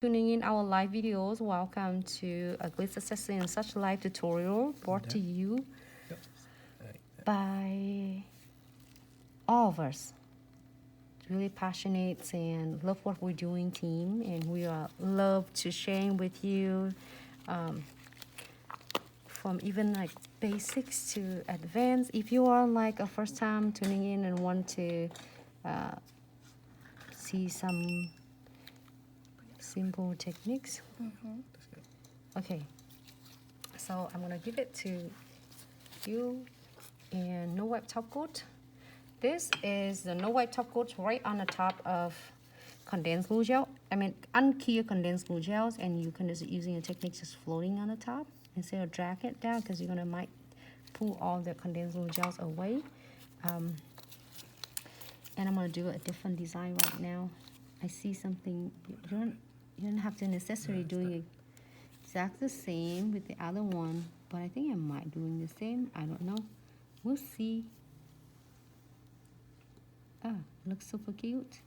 tuning in our live videos. Welcome to a Glitz Assassin such live tutorial brought to you by all of us. Really passionate and love what we're doing team, and we are love to sharing with you from even like basics to advanced. If you are like a first time tuning in and want to see some simple techniques. Okay, so I'm gonna give it to you. And no wipe top coat. This is the no wipe top coat right on the top of condensed glue gel. I mean unclear condensed glue gels, and you can just using a technique just floating on the top instead of drag it down, because you're gonna might pull all the condensed glue gels away. And I'm gonna do a different design right now. I see something. You don't have to necessarily doing it exactly the same with the other one, but I think I might doing the same. I don't know. We'll see. Ah, looks super cute.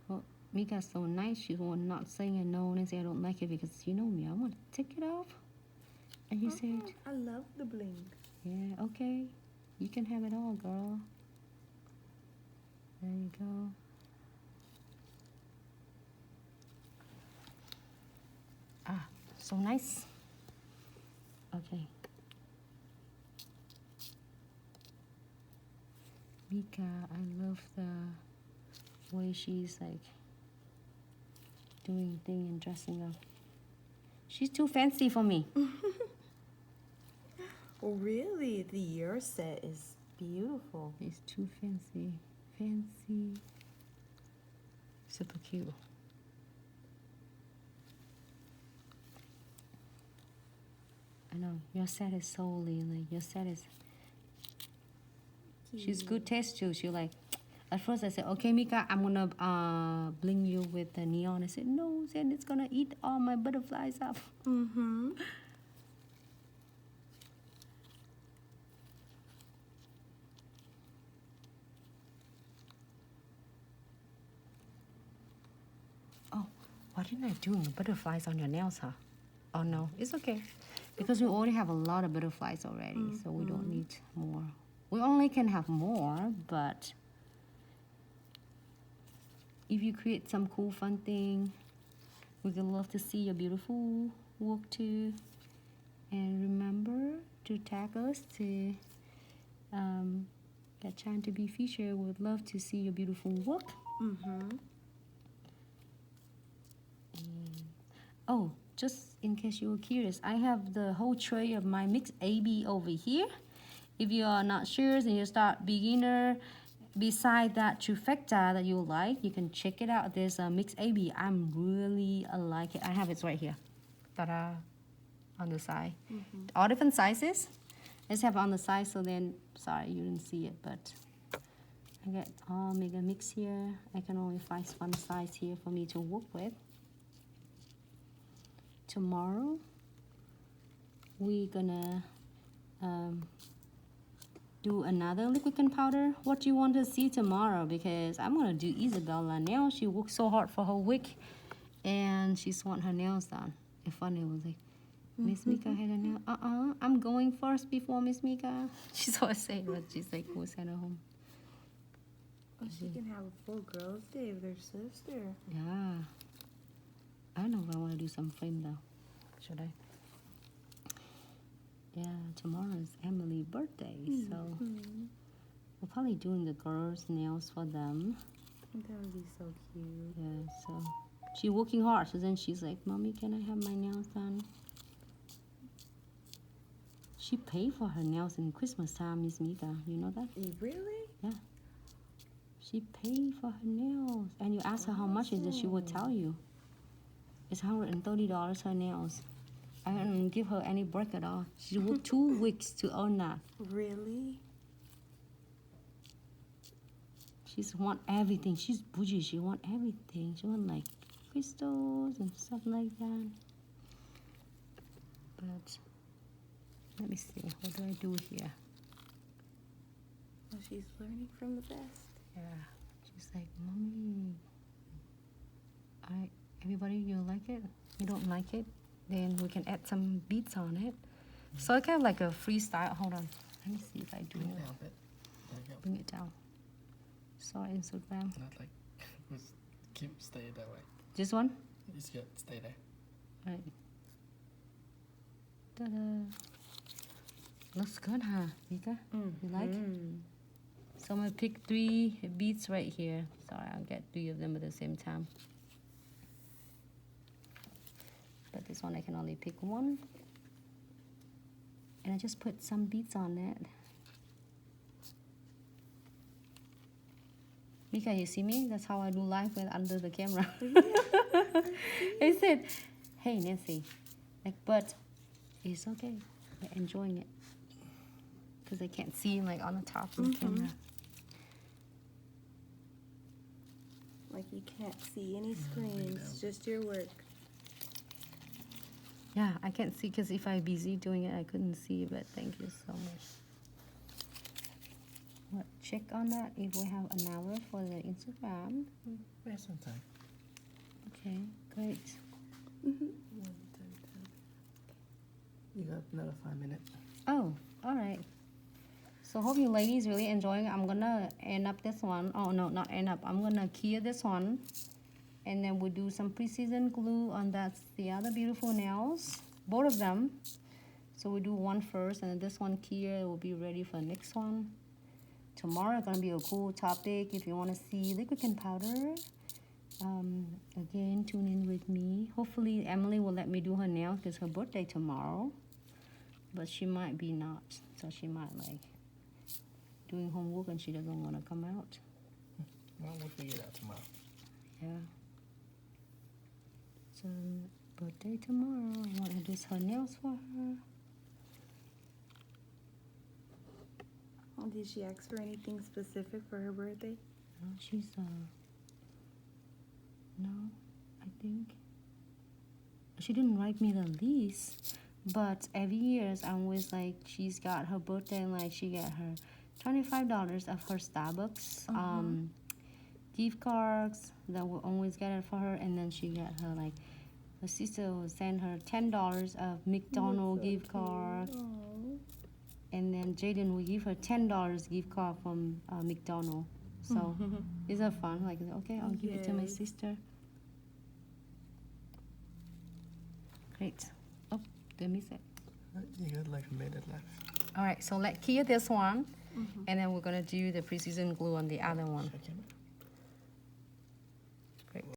Well, Mika's so nice. She's not saying a no and say I don't like it, because you know me. I want to take it off. And you said, I love the bling. yeah, okay. You can have it all, girl. There you go. Ah, so nice. Okay. Mika, I love the way she's like doing thing and dressing up. She's too fancy for me. Well, really, the year set is beautiful. It's too fancy. Fancy. Super cute. I know, your set is solely like, your set is, she's good taste too. She like, at first I said, okay, Mika, I'm gonna bling you with the neon. I said, no, then it's gonna eat all my butterflies up. Oh, why didn't I do the butterflies on your nails, huh? Oh no, it's okay. Because we already have a lot of butterflies already, so we don't need more. We only can have more, but if you create some cool fun thing, we would love to see your beautiful work too. And remember to tag us to get chance to be featured. We would love to see your beautiful work. Oh, just in case you were curious, I have the whole tray of my mixed AB over here. If you are not sure and you start beginner, beside that Trifecta that you like, you can check it out. There's a mixed AB. I'm really like it. I have it right here. Ta-da! On the side. All different sizes. Let's have it on the side, so then, sorry you didn't see it, but I got all mega mix here. I can only find one size here for me to work with. Tomorrow we're gonna do another liquid and powder. What do you want to see tomorrow? Because I'm gonna do Isabella now. She worked so hard for her week and she's want her nails done. And funny was like, Miss Mika had a nail. I'm going first before Miss Mika. She's always saying that. She's like, we'll send her home. Oh, she can have a full girls' day with her sister. Yeah. I don't know if I want to do some frame though. Should I? Yeah, tomorrow is Emily's birthday, so we're probably doing the girls' nails for them. That would be so cute. Yeah, so she's working hard. So then she's like, Mommy, can I have my nails done? She paid for her nails in Christmas time, Miss Mika. You know that? Really? Yeah. She paid for her nails. And you ask her how much is it, she will tell you. It's $130 her nails. I didn't give her any break at all. She worked 2 weeks to earn that. Really? She want everything. She's bougie. She want everything. She want like crystals and stuff like that. But let me see. What do I do here? Well, she's learning from the best. Yeah, She's like, Mommy, everybody, you like it? You don't like it? Then we can add some beads on it. So it's kind of like a freestyle. Hold on. Let me see if I do Bring it it. down a bit. There you go. Bring it down. Sorry, Instagram. Not like, just keep stay that way. This one? It's good. Stay there. Right. Ta-da. Looks good, huh, Vika? You like? So I'm gonna pick 3 beads right here. Sorry, I'll get 3 of them at the same time. But this one I can only pick 1. And I just put some beads on it. Mika, you see me? That's how I do live with under the camera. I said, hey Nancy, like, but it's okay. We're enjoying it. Because I can't see like on the top of the camera. Like you can't see any screens, just your work. Yeah, I can't see because if I'm busy doing it, I couldn't see. But thank you so much. What, check on that if we have an hour for the Instagram. We have some time. Okay, great. You got another 5 minutes. Oh, all right. So hope you ladies really enjoying it. I'm gonna end up this one. Oh no, not end up. I'm gonna cure this one. And then we'll do some pre-season glue on the other beautiful nails. Both of them. So we do one first and then this one cure will be ready for the next one. Tomorrow gonna be a cool topic if you wanna see liquid and powder. Again, tune in with me. Hopefully Emily will let me do her nails because her birthday tomorrow. But she might be not. So she might like doing homework and she doesn't want to come out. Well, we'll figure it out tomorrow. Yeah. So birthday tomorrow. I want to do her nails for her. Oh, did she ask for anything specific for her birthday? No, she's no, I think she didn't write me the lease, but every year I'm always like she's got her birthday and like she got her $25 of her Starbucks gift cards that will always get it for her, and then she got her like her sister will send her $10 of McDonald's gift card. Oh. And then Jaden will give her $10 gift card from McDonald's. So is that fun? Like, okay, I'll give it to my Yes. sister. Great. Oh, did I miss it? You got like a minute left. All right, so let's cure this one, and then we're gonna do the pre-season glue on the other one. Show camera.